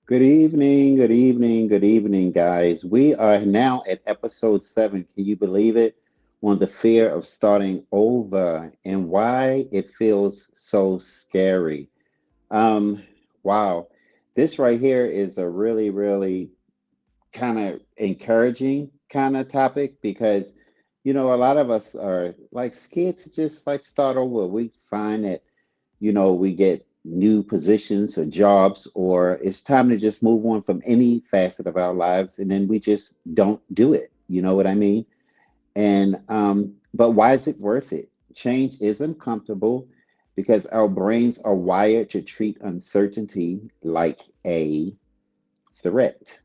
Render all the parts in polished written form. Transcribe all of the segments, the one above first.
Good evening, good evening, good evening, guys. We are now at episode 7. Can you believe it? On the fear of starting over and why it feels so scary. Um, wow. This right here is a really, really kind of encouraging kind of topic because, a lot of us are like scared to just like start over. We find that we get new positions or jobs, or it's time to just move on from any facet of our lives, and then we just don't do it. You know what I mean? But why is it worth it? Change is uncomfortable because our brains are wired to treat uncertainty like a threat.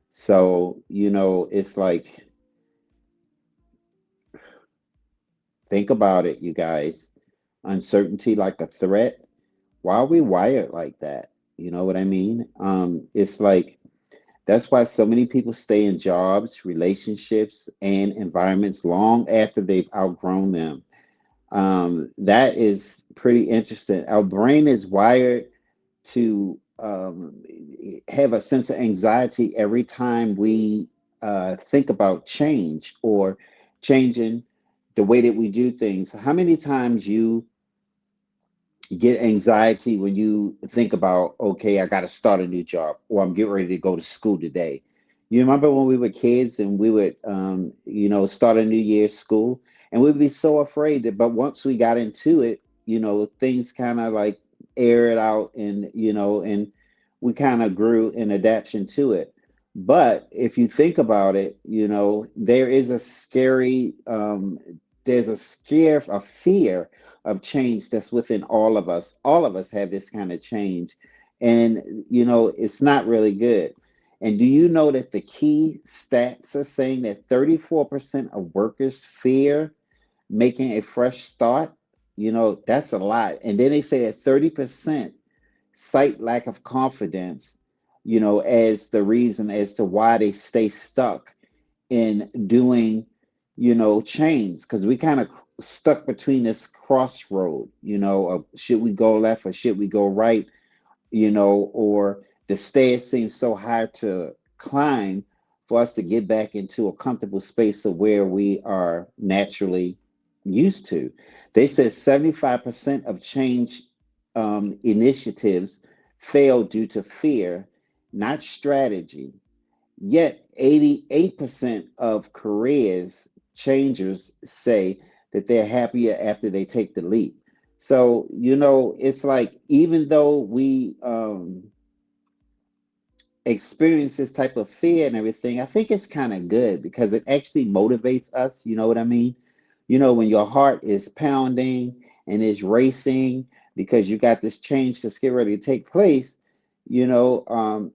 So, it's like, think about it, you guys. Uncertainty like a threat. Why are we wired like that? You know what I mean? It's like that's why so many people stay in jobs, relationships, and environments long after they've outgrown them. That is pretty interesting. Our brain is wired to have a sense of anxiety every time we think about change or changing the way that we do things. How many times you get anxiety when you think about, okay, I got to start a new job or I'm getting ready to go to school today. You remember when we were kids and we would, start a new year's school and we'd be so afraid that, but once we got into it, things kind of like air it out and we kind of grew in adaptation to it. But if you think about it, there is there's a scare, a fear of change that's within all of us. All of us have this kind of change. And, it's not really good. And do you know that the key stats are saying that 34% of workers fear making a fresh start? That's a lot. And then they say that 30% cite lack of confidence, as the reason as to why they stay stuck in doing, change, because we kind of stuck between this crossroad, of should we go left or should we go right, or the stairs seem so hard to climb for us to get back into a comfortable space of where we are naturally used to. They said 75% of change initiatives fail due to fear, not strategy. Yet 88% of careers changers say that they're happier after they take the leap. So, it's like even though we experience this type of fear and everything, I think it's kind of good because it actually motivates us. You know what I mean? When your heart is pounding and is racing because you got this change that's getting ready to take place, it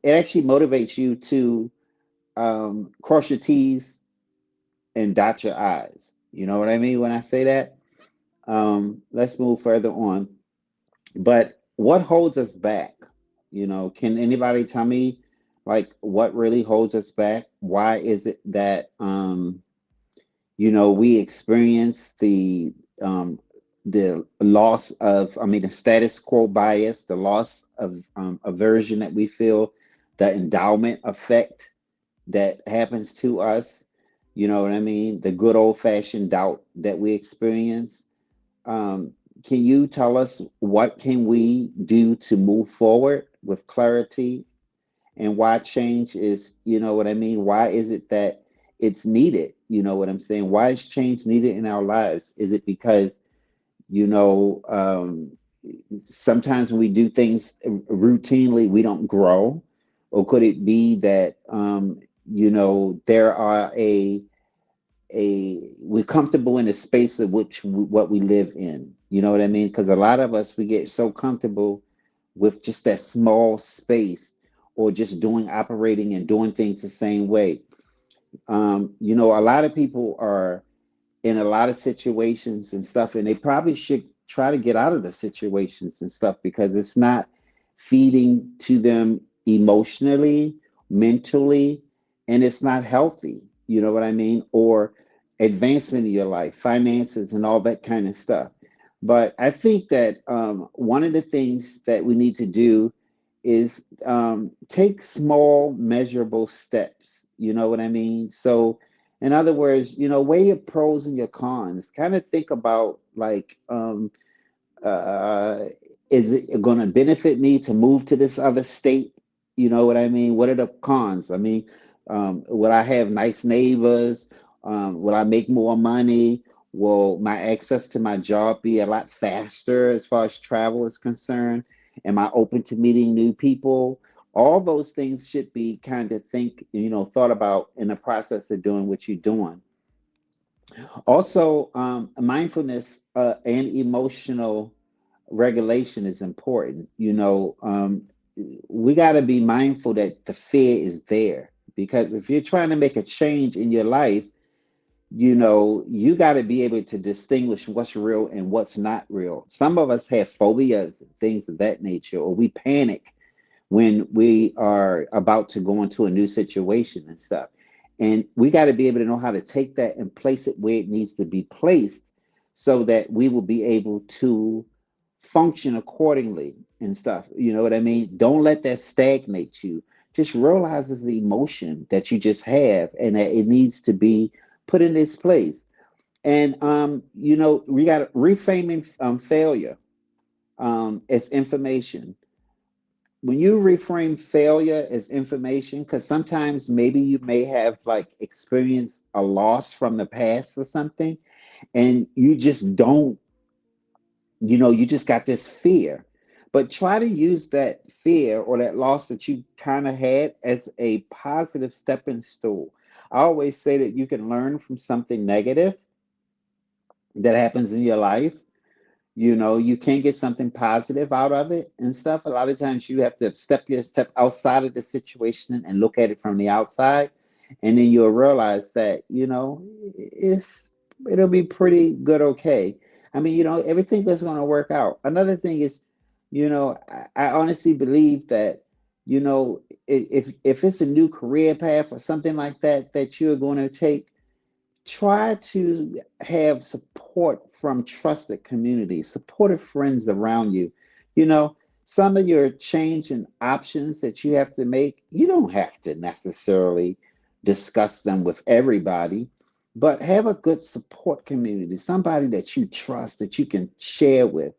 actually motivates you to cross your T's and dot your I's. You know what I mean when I say that? Let's move further on. But what holds us back? Can anybody tell me like what really holds us back? Why is it that we experience the loss of, I mean, the status quo bias, the loss of aversion that we feel, the endowment effect that happens to us. You know what I mean? The good old fashioned doubt that we experience. Um, can you tell us what can we do to move forward with clarity and why change is, you know what I mean? Why is it that it's needed? You know what I'm saying? Why is change needed in our lives? Is it because, you know, um, sometimes when we do things routinely, we don't grow? Or could it be that, there are we're comfortable in the space of which what we live in. You know what I mean? Because a lot of us we get so comfortable with just that small space or just doing operating and doing things the same way. A lot of people are in a lot of situations and stuff, and they probably should try to get out of the situations and stuff because it's not feeding to them emotionally, mentally, and it's not healthy. You know what I mean? Or advancement in your life, finances, and all that kind of stuff. But I think that one of the things that we need to do is take small, measurable steps. You know what I mean? So, in other words, weigh your pros and your cons. Kind of think about like, uh, is it going to benefit me to move to this other state? You know what I mean? What are the cons? I mean, will I have nice neighbors? Will I make more money? Will my access to my job be a lot faster as far as travel is concerned? Am I open to meeting new people? All those things should be kind of thought about in the process of doing what you're doing. Also, mindfulness and emotional regulation is important. We got to be mindful that the fear is there, because if you're trying to make a change in your life, you got to be able to distinguish what's real and what's not real. Some of us have phobias and things of that nature, or we panic when we are about to go into a new situation and stuff. And we got to be able to know how to take that and place it where it needs to be placed, so that we will be able to function accordingly and stuff. You know what I mean? Don't let that stagnate you. Just realize it's the emotion that you just have, and that it needs to be put in its place. And we got reframing failure as information. When you reframe failure as information, because sometimes maybe you may have like experienced a loss from the past or something, and you just don't, you just got this fear. But try to use that fear or that loss that you kind of had as a positive stepping stool. I always say that you can learn from something negative that happens in your life. You can't get something positive out of it and stuff. A lot of times you have to step outside of the situation and look at it from the outside, and then you'll realize that it'll be pretty good. Okay, I mean, everything is going to work out. Another thing is, I honestly believe that, if it's a new career path or something like that that you're going to take, try to have support from trusted communities, supportive friends around you. You know, some of your change and options that you have to make, you don't have to necessarily discuss them with everybody, but have a good support community, somebody that you trust that you can share with.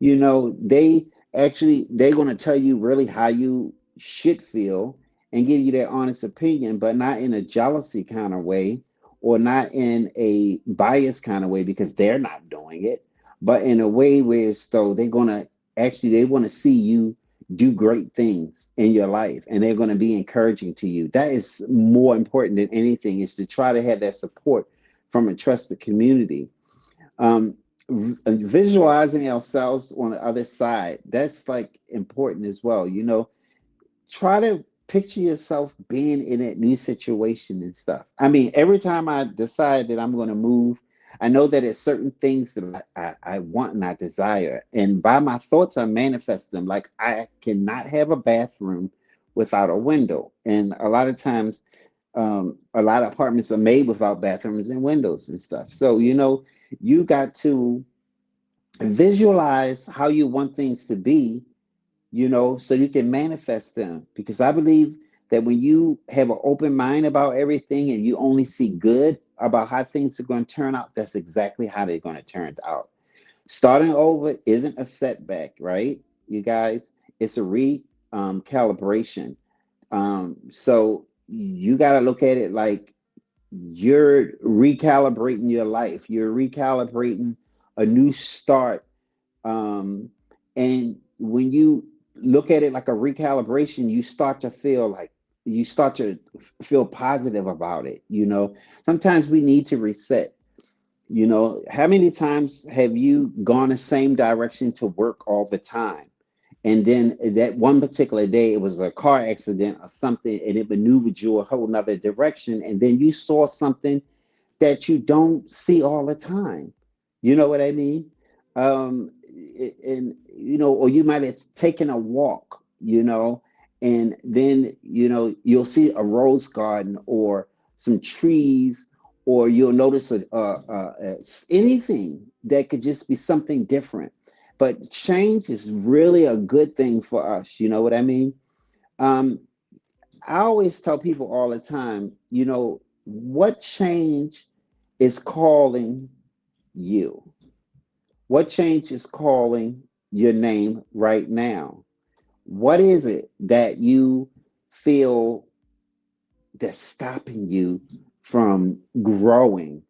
They're going to tell you really how you should feel and give you their honest opinion, but not in a jealousy kind of way, or not in a biased kind of way because they're not doing it, but in a way where it's though they want to see you do great things in your life, and they're going to be encouraging to you. That is more important than anything, is to try to have that support from a trusted community. um, Visualizing ourselves on the other side, that's like important as well. Try to picture yourself being in that new situation and stuff. I mean, every time I decide that I'm going to move, I know that it's certain things that I want and I desire, and by my thoughts I manifest them. Like, I cannot have a bathroom without a window, and a lot of times a lot of apartments are made without bathrooms and windows and stuff. So you got to visualize how you want things to be, so you can manifest them. Because I believe that when you have an open mind about everything and you only see good about how things are going to turn out, that's exactly how they're going to turn out. Starting over isn't a setback, right? You guys, it's a calibration. So you got to look at it like you're recalibrating your life, you're recalibrating a new start. And when you look at it like a recalibration, you start to feel positive about it. Sometimes we need to reset. How many times have you gone the same direction to work all the time? And then that one particular day, it was a car accident or something, and it maneuvered you a whole nother direction. And then you saw something that you don't see all the time. You know what I mean? And or you might have taken a walk, and then you'll see a rose garden or some trees, or you'll notice anything that could just be something different. but change is really a good thing for us. You know what I mean? Um, I always tell people all the time, what change is calling you? What change is calling your name right now? What is it that you feel that's stopping you from growing?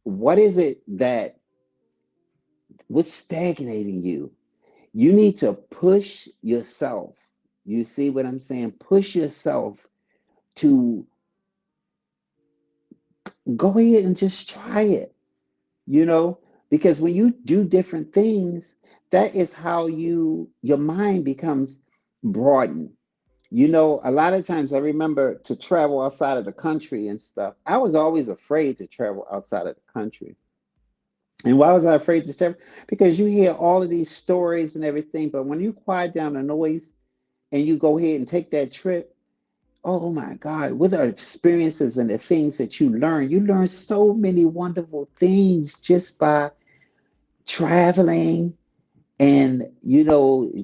What is it that what's stagnating you? You need to push yourself. You see what I'm saying? Push yourself to go ahead and just try it, you know, because when you do different things, that is how your mind becomes broadened. A lot of times I remember to travel outside of the country and stuff. I was always afraid to travel outside of the country. And why was I afraid to travel? Because you hear all of these stories and everything, but when you quiet down the noise and you go ahead and take that trip, oh my God, with our experiences and the things that you learn so many wonderful things just by traveling and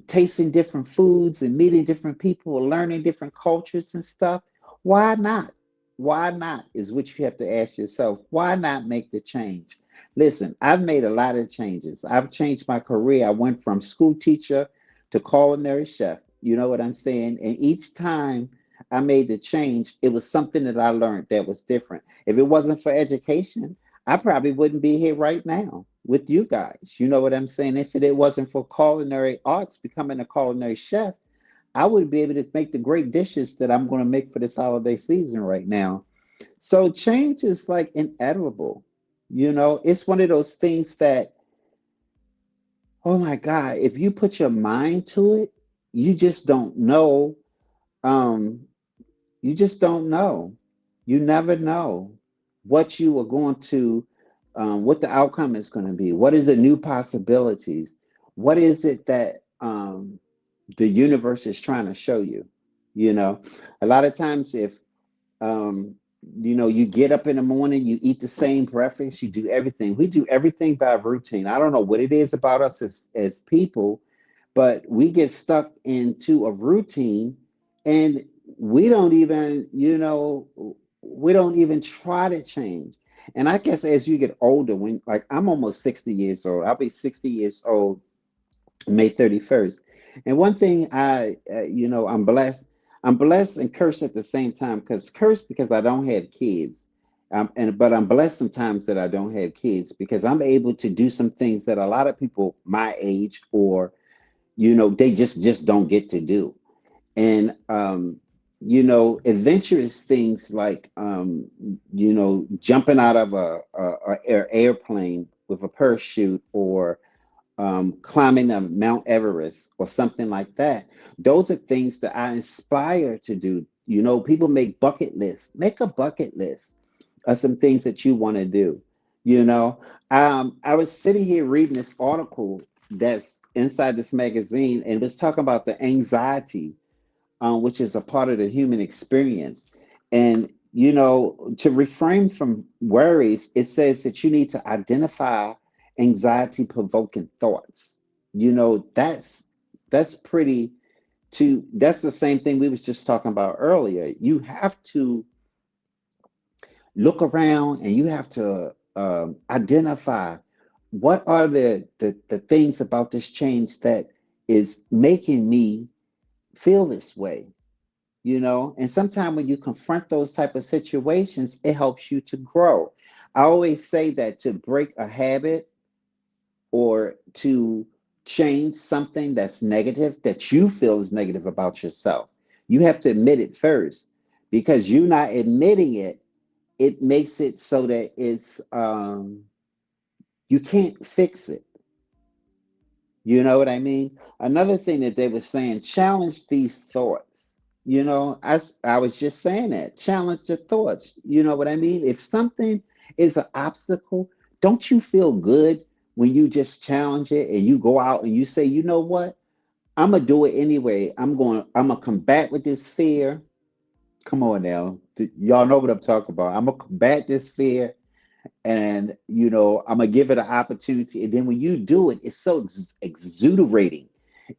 tasting different foods and meeting different people, learning different cultures and stuff. Why not? Why not is what you have to ask yourself. Why not make the change? Listen, I've made a lot of changes. I've changed my career. I went from school teacher to culinary chef. You know what I'm saying? And each time I made the change, it was something that I learned that was different. If it wasn't for education, I probably wouldn't be here right now with you guys. You know what I'm saying? If it wasn't for culinary arts, becoming a culinary chef, I would be able to make the great dishes that I'm going to make for this holiday season right now. So change is like inevitable. It's one of those things that, oh my God, if you put your mind to it, you just don't know. Um, you just don't know. You never know what you are going to, what the outcome is going to be. What is the new possibilities? What is it that the universe is trying to show you? You know, a lot of times if um, you get up in the morning, you eat the same breakfast, you do everything. We do everything by routine. I don't know what it is about us as people, but we get stuck into a routine and we don't even try to change. And I guess as you get older, when like I'm almost 60 years old, I'll be 60 years old May 31st. And one thing I'm blessed and cursed at the same time, because cursed because I don't have kids. But I'm blessed sometimes that I don't have kids because I'm able to do some things that a lot of people my age or they just don't get to do. And adventurous things like jumping out of a airplane with a parachute or climbing a Mount Everest or something like that. Those are things that I inspire to do. People make bucket lists. Make a bucket list of some things that you want to do. You know, I was sitting here reading this article that's inside this magazine, and it was talking about the anxiety, which is a part of the human experience. And to refrain from worries, it says that you need to identify anxiety provoking thoughts. That's pretty that's the same thing we was just talking about earlier. You have to look around and you have to identify what are the things about this change that is making me feel this way. And sometimes when you confront those type of situations, it helps you to grow. I always say that to break a habit or to change something that's negative, that you feel is negative about yourself, you have to admit it first, because you not admitting it, it makes it so that it's you can't fix it. You know what I mean? Another thing that they were saying, challenge these thoughts. I was just saying that. Challenge the thoughts. You know what I mean? If something is an obstacle, don't you feel good when you just challenge it and you go out and you say, you know what? I'm gonna do it anyway. I'm gonna combat with this fear. Come on now. Y'all know what I'm talking about. I'm gonna combat this fear and I'm gonna give it an opportunity. And then when you do it, it's so exuderating,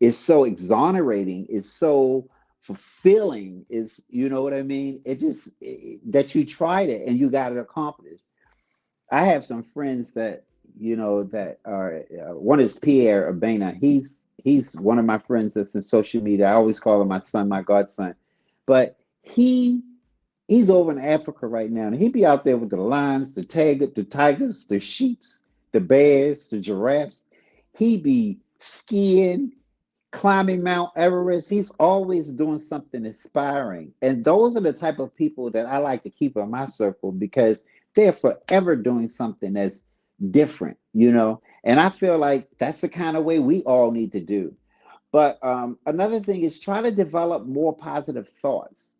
it's so exonerating, it's so fulfilling. Is you know what I mean? It just that you tried it and you got it accomplished. I have some friends that that are one is Pierre Urbana. He's one of my friends that's in social media. I always call him my son, my godson. But he's over in Africa right now, and he be out there with the lions, the tigers, the sheeps, the bears, the giraffes. He be skiing, climbing Mount Everest. He's always doing something inspiring. And those are the type of people that I like to keep in my circle because they're forever doing something that's different. And I feel like that's the kind of way we all need to do. But another thing is try to develop more positive thoughts.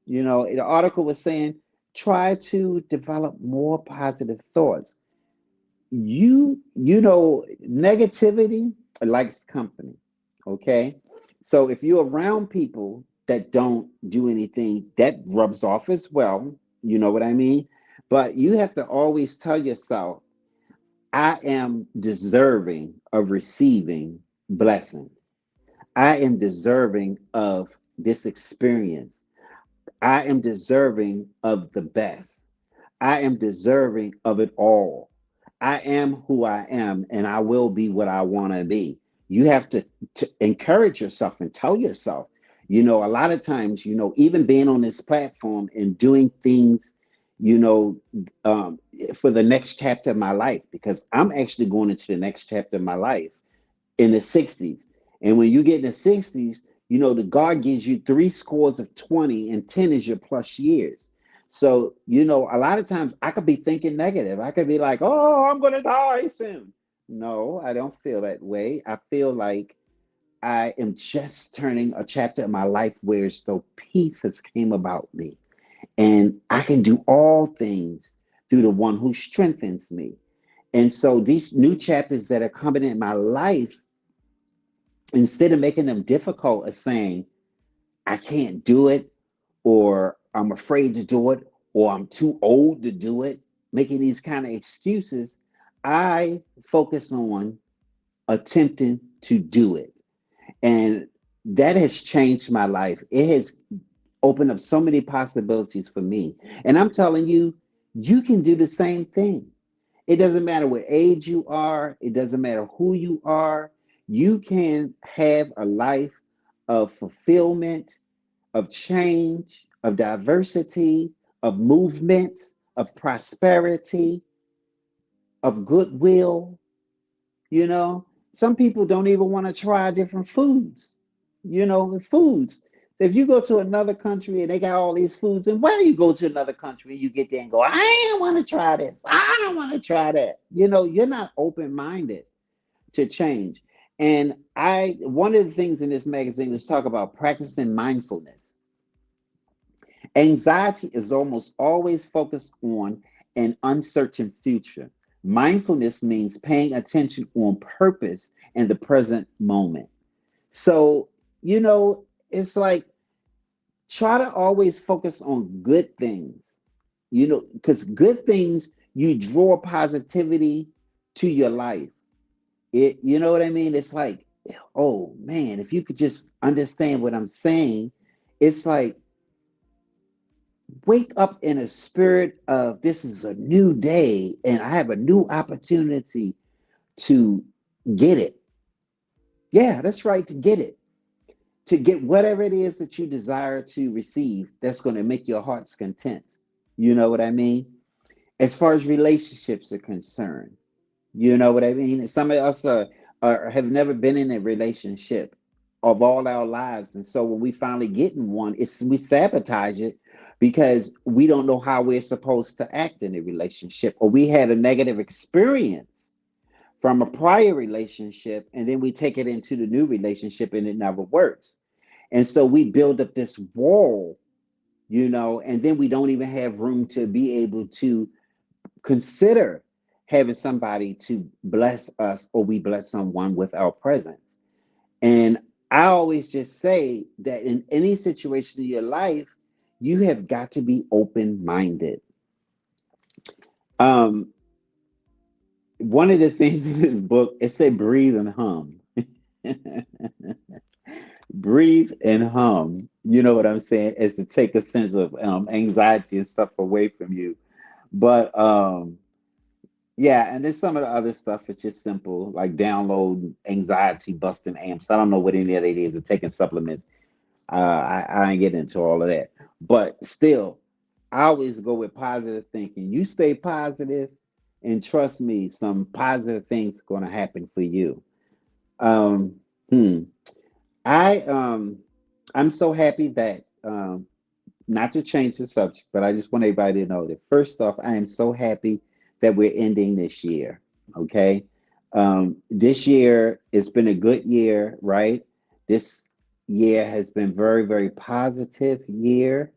The article was saying try to develop more positive thoughts. Negativity likes company. Okay. So if you're around people that don't do anything, that rubs off as well. You know what I mean? But you have to always tell yourself, I am deserving of receiving blessings. I am deserving of this experience. I am deserving of the best. I am deserving of it all. I am who I am, and I will be what I want to be. You have to encourage yourself and tell yourself. A lot of times, even being on this platform and doing things, you know, um, for the next chapter of my life, because I'm actually going into the next chapter of my life in the 60s. And when you get in the 60s, the God gives you three scores of 20 and 10 is your plus years. So, a lot of times I could be thinking negative. I could be like, oh, I'm going to die soon. No, I don't feel that way. I feel like I am just turning a chapter in my life where as though peace has came about me. And I can do all things through the one who strengthens me. And so these new chapters that are coming in my life, instead of making them difficult as saying, I can't do it, or I'm afraid to do it, or I'm too old to do it, making these kind of excuses, I focus on attempting to do it. And that has changed my life. It has opened up so many possibilities for me. And I'm telling you, you can do the same thing. It doesn't matter what age you are, it doesn't matter who you are. You can have a life of fulfillment, of change, of diversity, of movement, of prosperity, of goodwill. Some people don't even want to try different foods, the foods. So if you go to another country and they got all these foods, and why do you go to another country and you get there and go, I don't want to try this, I don't want to try that? You're not open minded to change. And one of the things in this magazine is talk about practicing mindfulness. Anxiety is almost always focused on an uncertain future. Mindfulness means paying attention on purpose in the present moment. So, it's like try to always focus on good things, because good things, you draw positivity to your life. You know what I mean? It's like, oh man, if you could just understand what I'm saying, it's like, wake up in a spirit of this is a new day and I have a new opportunity to get it. Yeah, that's right, to get it. To get whatever it is that you desire to receive that's going to make your heart's content. You know what I mean? As far as relationships are concerned, you know what I mean? Some of us have never been in a relationship of all our lives. And so when we finally get in one, we sabotage it because we don't know how we're supposed to act in a relationship, or we had a negative experience from a prior relationship and then we take it into the new relationship and it never works. And so we build up this wall, and then we don't even have room to be able to consider having somebody to bless us, or we bless someone with our presence. And I always just say that in any situation in your life, you have got to be open minded. Um, one of the things in this book, it said breathe and hum. Breathe and hum. You know what I'm saying? Is to take a sense of anxiety and stuff away from you. But yeah, and then some of the other stuff is just simple, like download anxiety busting amps. I don't know what any of that is, or taking supplements. I ain't getting into all of that. But still, I always go with positive thinking. You stay positive, and trust me, some positive things going to happen for you. Um, hmm. I I'm so happy that not to change the subject, but I just want everybody to know that first off, I am so happy that we're ending this year. Okay. This year, it's been a good year, right? This year has been very, very positive year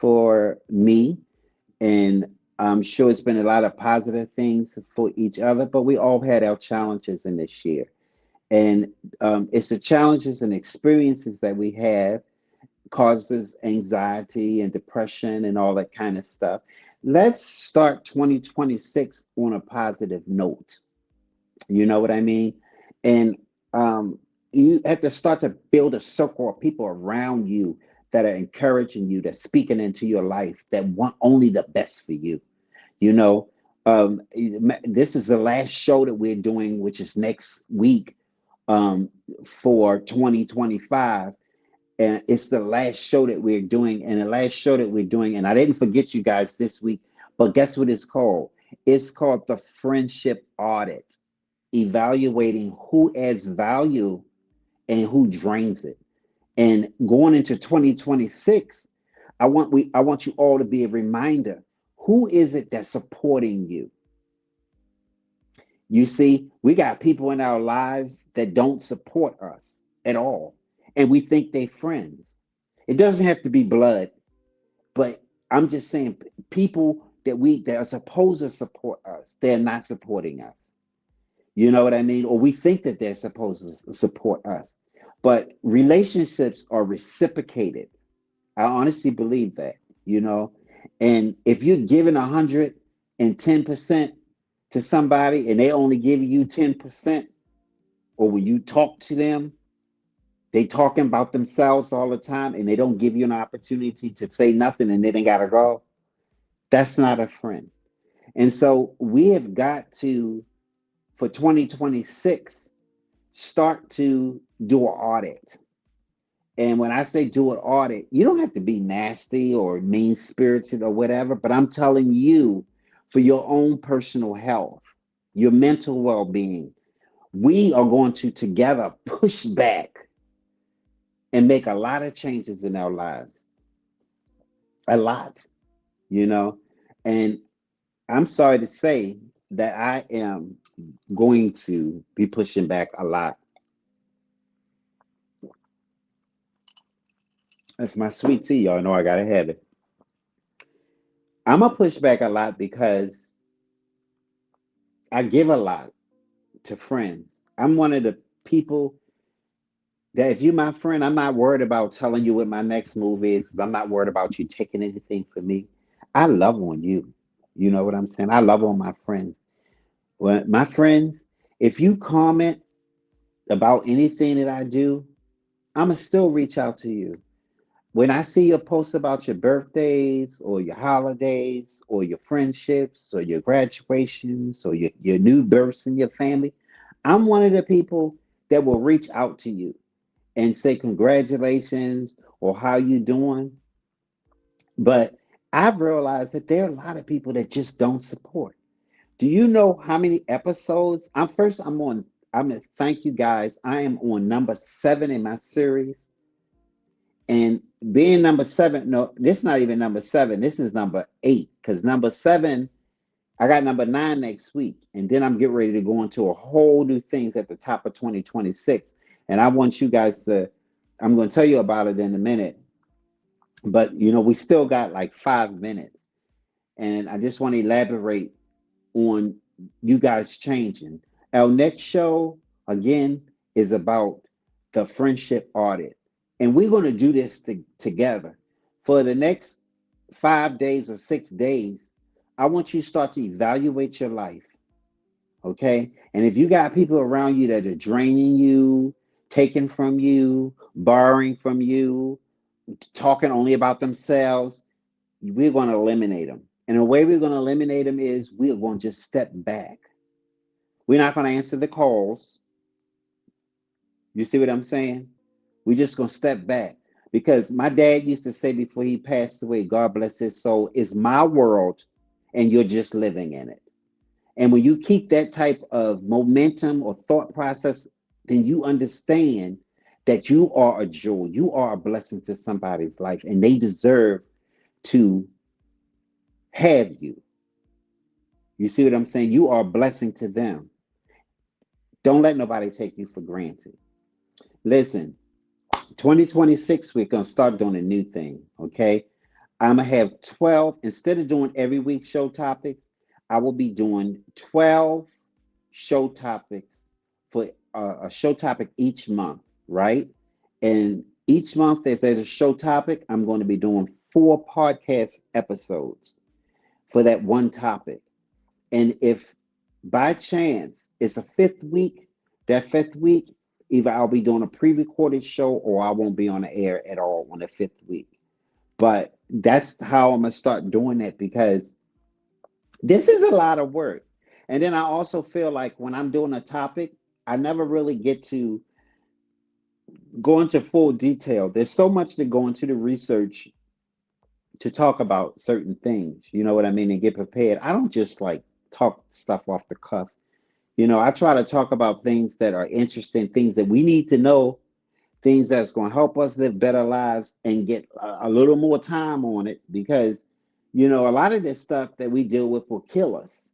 for me. And I'm sure it's been a lot of positive things for each other, but we all had our challenges in this year. And it's the challenges and experiences that we have causes anxiety and depression and all that kind of stuff. Let's start 2026 on a positive note. You know what I mean? And um, you have to start to build a circle of people around you that are encouraging you, that's speaking into your life, that want only the best for you. You know, this is the last show that we're doing, which is next week um, for 2025, and it's the last show that we're doing, and the last show that we're doing, and I didn't forget you guys this week, but guess what it's called? It's called the friendship audit, evaluating who adds value and who drains it. And going into 2026, I want you all to be a reminder, who is it that's supporting you? You see, we got people in our lives that don't support us at all, and we think they friends. It doesn't have to be blood, but I'm just saying, people that are supposed to support us, they're not supporting us. You know what I mean? Or we think that they're supposed to support us. But relationships are reciprocated. I honestly believe that, you know. And if you're giving 110% to somebody and they only give you 10%, or when you talk to them, they talking about themselves all the time and they don't give you an opportunity to say nothing and then they gotta go, that's not a friend. And so we have got to, for 2026, start to do an audit. And when I say do an audit, you don't have to be nasty or mean spirited or whatever, but I'm telling you, for your own personal health, your mental well being, we are going to together push back and make a lot of changes in our lives. A lot, you know. And I'm sorry to say that I am going to be pushing back a lot. That's my sweet tea. Y'all know I got to have it. I'm going to push back a lot because I give a lot to friends. I'm one of the people that if you're my friend, I'm not worried about telling you what my next move is. I'm not worried about you taking anything from me. I love on you. You know what I'm saying? I love on my friends. Well, my friends, if you comment about anything that I do, I'm going to still reach out to you. When I see a post about your birthdays or your holidays or your friendships or your graduations or your new births in your family, I'm one of the people that will reach out to you and say congratulations or how you doing. But I've realized that there are a lot of people that just don't support. Do you know how many episodes? I'm gonna thank you guys. I am on number 7 in my series. And being number 7, no, this is not even number 7. This is number 8. Because number 7, I got number 9 next week. And then I'm getting ready to go into a whole new things at the top of 2026. And I want you guys to, I'm going to tell you about it in a minute. But, you know, we still got like 5 minutes. And I just want to elaborate on you guys changing. Our next show, again, is about the friendship audit. And we're going to do this together. For the next 5 days or 6 days, I want you to start to evaluate your life. Okay. And if you got people around you that are draining you, taking from you, borrowing from you, talking only about themselves, we're going to eliminate them. And the way we're going to eliminate them is we're going to just step back. We're not going to answer the calls. You see what I'm saying? We're just going to step back. Because my dad used to say before he passed away, God bless his soul, it's my world and you're just living in it. And when you keep that type of momentum or thought process, then you understand that you are a jewel. You are a blessing to somebody's life, and they deserve to have you. You see what I'm saying? You are a blessing to them. Don't let nobody take you for granted. Listen, 2026, we're going to start doing a new thing, okay? I'm going to have 12, instead of doing every week show topics, I will be doing 12 show topics for a show topic each month, right? And each month there's a show topic. I'm going to be doing 4 podcast episodes for that one topic. And if by chance it's a fifth week, that fifth week, either I'll be doing a pre-recorded show or I won't be on the air at all on the fifth week. But that's how I'm gonna start doing it because this is a lot of work. And then I also feel like when I'm doing a topic, I never really get to go into full detail. There's so much to go into the research to talk about certain things. You know what I mean? And get prepared. I don't just like talk stuff off the cuff. I try to talk about things that are interesting, things that we need to know, things that's going to help us live better lives and get a little more time on it because, a lot of this stuff that we deal with will kill us.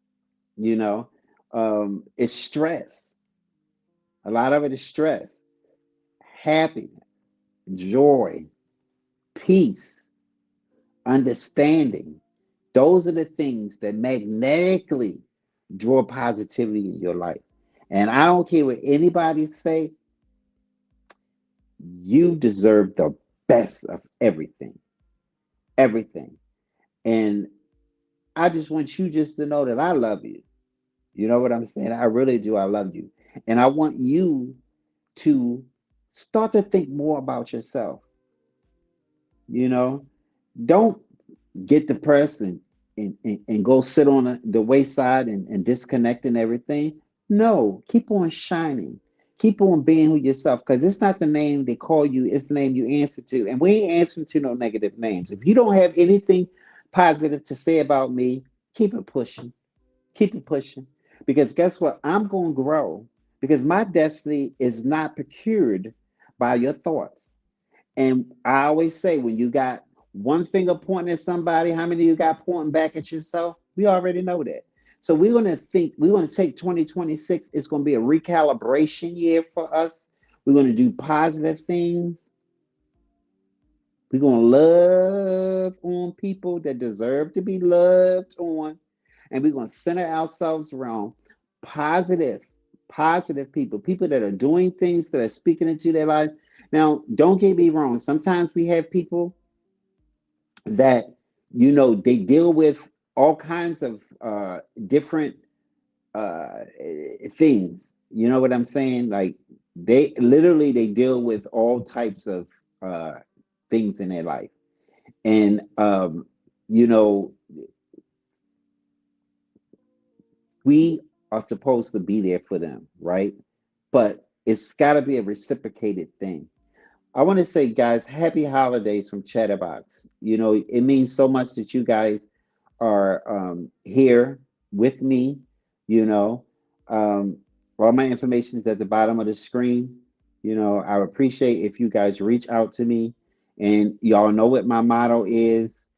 You know, it's stress. A lot of it is stress, happiness, joy, peace, understanding. Those are the things that magnetically draw positivity in your life. And I don't care what anybody say, you deserve the best of everything. Everything. And I just want you just to know that I love you. You know what I'm saying? I really do. I love you. And I want you to start to think more about yourself. You know, don't get depressed and go sit on the wayside and disconnect and everything. No, keep on shining. Keep on being who yourself because it's not the name they call you, it's the name you answer to. And we ain't answering to no negative names. If you don't have anything positive to say about me, keep it pushing. Keep it pushing. Because guess what? I'm going to grow because my destiny is not procured by your thoughts. And I always say, when you got one finger pointing at somebody, how many you got pointing back at yourself? We already know that. So we're going to take 2026. It's going to be a recalibration year for us. We're going to do positive things. We're going to love on people that deserve to be loved on. And we're going to center ourselves around positive, positive people, people that are doing things that are speaking into their lives. Now, don't get me wrong. Sometimes we have people that, they deal with all kinds of different uh, things. You know what I'm saying? Like they deal with all types of uh, things in their life. And, you know, we are supposed to be there for them, right? But it's got to be a reciprocated thing. I want to say, guys, happy holidays from Chatterbox. It means so much that you guys are here with me. You know, um, all my information is at the bottom of the screen. I appreciate if you guys reach out to me, and y'all know what my motto is.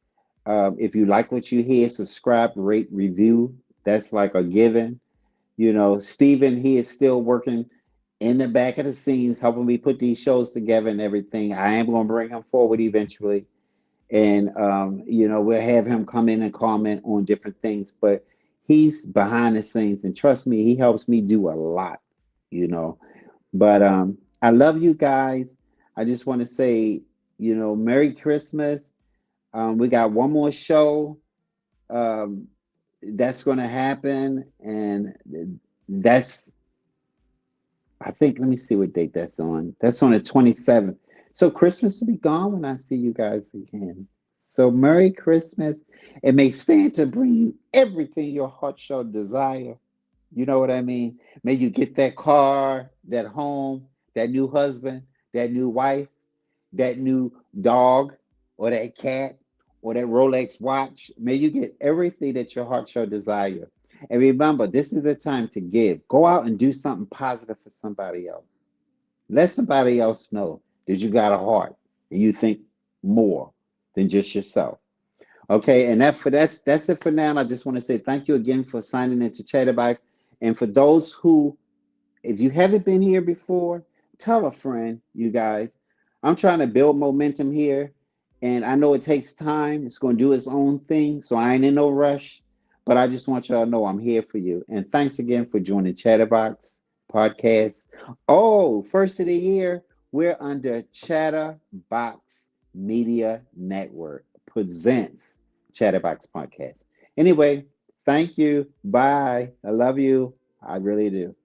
If you like what you hear, subscribe, rate, review. That's like a given. Stephen, he is still working in the back of the scenes, helping me put these shows together and everything. I am going to bring him forward eventually. And, we'll have him come in and comment on different things. But he's behind the scenes. And trust me, he helps me do a lot, you know. But I love you guys. I just want to say, Merry Christmas. We got one more show. Um, that's going to happen. And that's, I think, let me see what date that's on. That's on the 27th. So Christmas will be gone when I see you guys again. So Merry Christmas. And may Santa bring you everything your heart shall desire. You know what I mean? May you get that car, that home, that new husband, that new wife, that new dog, or that cat, or that Rolex watch. May you get everything that your heart shall desire. And remember, this is the time to give. Go out and do something positive for somebody else. Let somebody else know that you got a heart and you think more than just yourself. Okay, and that's it for now. And I just want to say thank you again for signing into Chatterbox. And for those who, if you haven't been here before, tell a friend, you guys. I'm trying to build momentum here, and I know it takes time. It's going to do its own thing, so I ain't in no rush. But I just want y'all to know I'm here for you. And thanks again for joining Chatterbox Podcast. Oh, first of the year, we're under Chatterbox Media Network presents Chatterbox Podcast. Anyway, thank you. Bye. I love you. I really do.